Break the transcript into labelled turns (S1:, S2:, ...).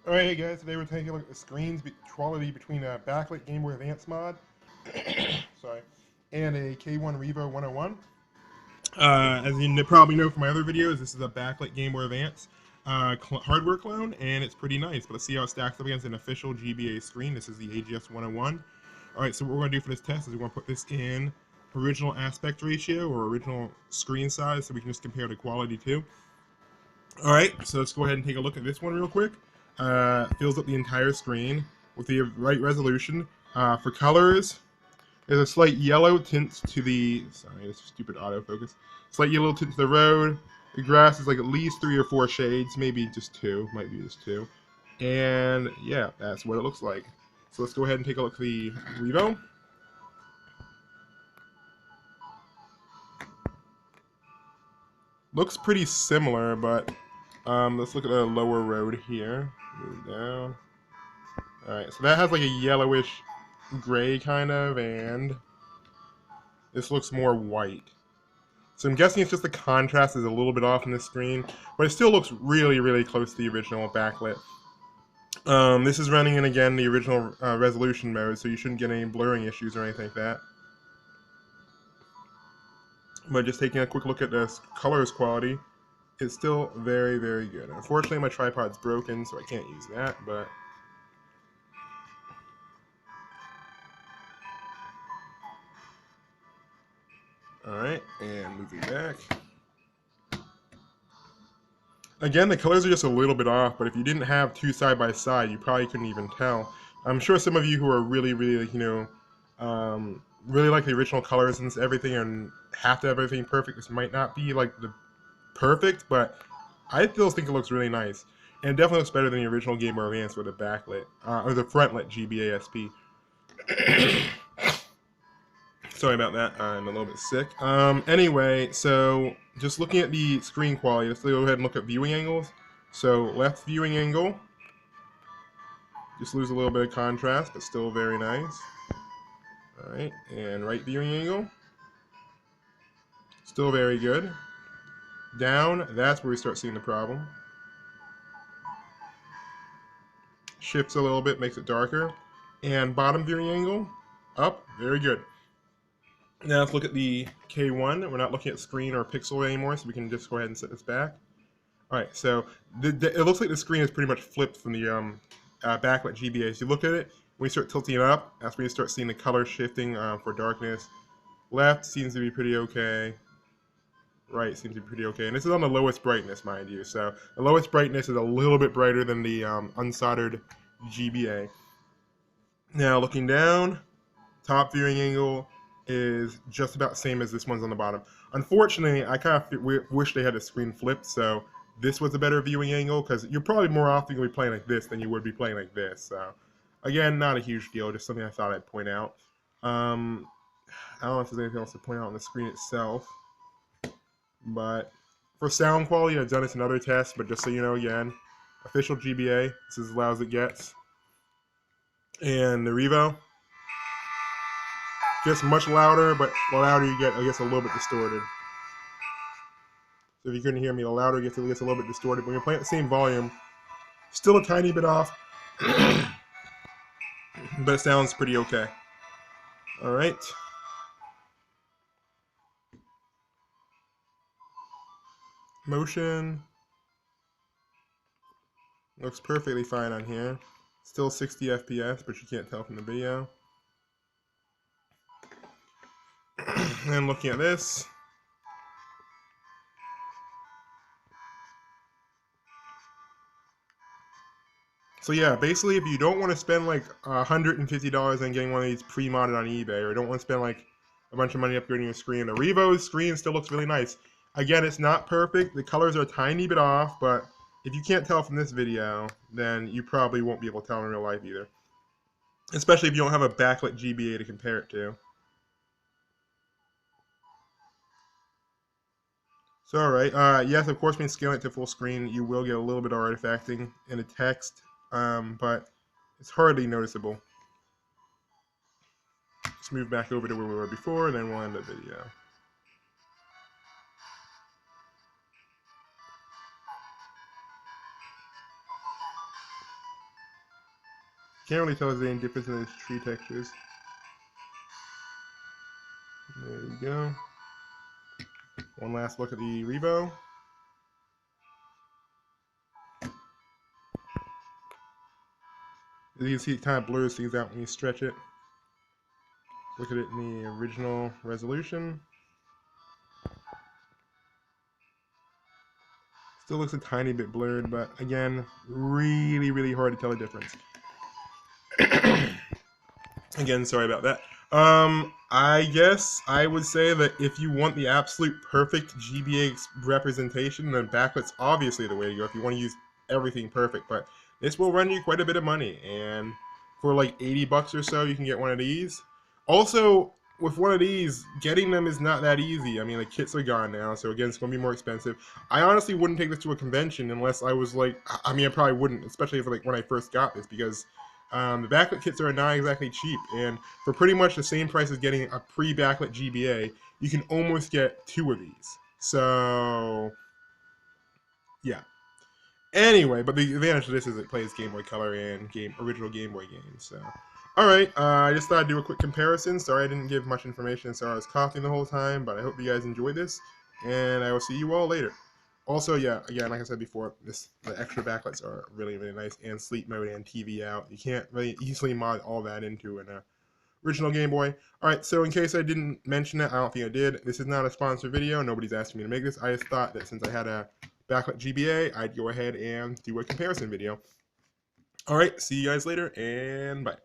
S1: Alright, hey guys, today we're taking a look at the screens quality between a Backlit Game Boy Advance mod, sorry, and a K1 Revo 101. As you probably know from my other videos, this is a Backlit Game Boy Advance hardware clone, and it's pretty nice. But let's see how it stacks up against an official GBA screen. This is the AGS 101. Alright, so what we're going to do for this test is we're going to put this in original aspect ratio or original screen size so we can just compare the quality too. Alright, so let's go ahead and take a look at this one real quick. Fills up the entire screen with the right resolution. For colors, there's a slight yellow tint to the... Sorry, this stupid autofocus. Slight yellow tint to the road. The grass is like at least 3 or 4 shades, maybe just 2. Might be just 2. And yeah, that's what it looks like. So let's go ahead and take a look at the Revo. Looks pretty similar, but let's look at the lower road here. Move down. Alright, so that has like a yellowish gray kind of, and this looks more white. So I'm guessing it's just the contrast is a little bit off on the screen, but it still looks really, really close to the original backlit. This is running in, again, the original resolution mode, so you shouldn't get any blurring issues or anything like that. But just taking a quick look at this colors quality, it's still very, very good. Unfortunately, my tripod's broken, so I can't use that, but... Alright, and moving back. Again, the colors are just a little bit off, but if you didn't have two side by side, you probably couldn't even tell. I'm sure some of you who are really, really, really like the original colors and everything and have to have everything perfect, this might not be like the perfect, but I still think it looks really nice. And it definitely looks better than the original Game Boy Advance with a backlit, or the frontlit GBASP. Sorry about that, I'm a little bit sick. Anyway, so just looking at the screen quality, let's go ahead and look at viewing angles. So left viewing angle, just lose a little bit of contrast, but still very nice. Alright, and right viewing angle, still very good. Down, that's where we start seeing the problem. Shifts a little bit, makes it darker. And bottom viewing angle, up, very good. Now let's look at the K1. We're not looking at screen or pixel anymore, so we can just go ahead and set this back. Alright, so it looks like the screen is pretty much flipped from the backlit GBA. So you look at it, when you start tilting it up, that's when you start seeing the color shifting for darkness. Left seems to be pretty okay. Right seems to be pretty okay. And this is on the lowest brightness, mind you. So the lowest brightness is a little bit brighter than the unsoldered GBA. Now looking down, top viewing angle is just about the same as this one's on the bottom. Unfortunately, I kind of wish they had the screen flipped, so this was a better viewing angle, because you're probably more often going to be playing like this than you would be playing like this. So, again, not a huge deal, just something I thought I'd point out. I don't know if there's anything else to point out on the screen itself, but for sound quality, I've done this in other tests, but just so you know, again, official GBA, this is as loud as it gets. And the Revo, just much louder, but the louder you get, it gets a little bit distorted. So if you couldn't hear me, the louder it gets a little bit distorted. When you're playing at the same volume, still a tiny bit off, but it sounds pretty okay. All right. Motion looks perfectly fine on here. Still 60 FPS, but you can't tell from the video. And looking at this, so yeah, basically if you don't want to spend like $150 on getting one of these pre-modded on eBay, or don't want to spend like a bunch of money upgrading your screen, the Revo's screen still looks really nice. Again, it's not perfect, the colors are a tiny bit off, but if you can't tell from this video, then you probably won't be able to tell in real life either. Especially if you don't have a backlit GBA to compare it to. So alright, yes, of course when you scale it to full screen, you will get a little bit of artifacting in the text, but it's hardly noticeable. Let's move back over to where we were before, and then we'll end the video. Can't really tell if there's any difference in those tree textures. There you go. One last look at the Revo. As you can see, it kind of blurs things out when you stretch it. Look at it in the original resolution. Still looks a tiny bit blurred, but again, really, really hard to tell the difference. Again, sorry about that. I guess I would say that if you want the absolute perfect GBA representation, then Backlit's obviously the way to go if you want to use everything perfect, but this will run you quite a bit of money, and for like 80 bucks or so, you can get one of these. Also, with one of these, getting them is not that easy. I mean, the kits are gone now, so again, it's going to be more expensive. I honestly wouldn't take this to a convention unless I was like, I mean, I probably wouldn't, especially if like when I first got this, because the backlit kits are not exactly cheap, and for pretty much the same price as getting a pre-backlit GBA, you can almost get 2 of these. So, yeah. Anyway, but the advantage of this is it plays Game Boy Color and original Game Boy games. So, all right, I just thought I'd do a quick comparison. Sorry I didn't give much information, so I was coughing the whole time, but I hope you guys enjoyed this, and I will see you all later. Also, yeah, again, like I said before, the extra backlights are really, really nice, and sleep mode and TV out. You can't really easily mod all that into an original Game Boy. Alright, so in case I didn't mention it, I don't think I did, this is not a sponsored video. Nobody's asking me to make this. I just thought that since I had a backlit GBA, I'd go ahead and do a comparison video. Alright, see you guys later, and bye.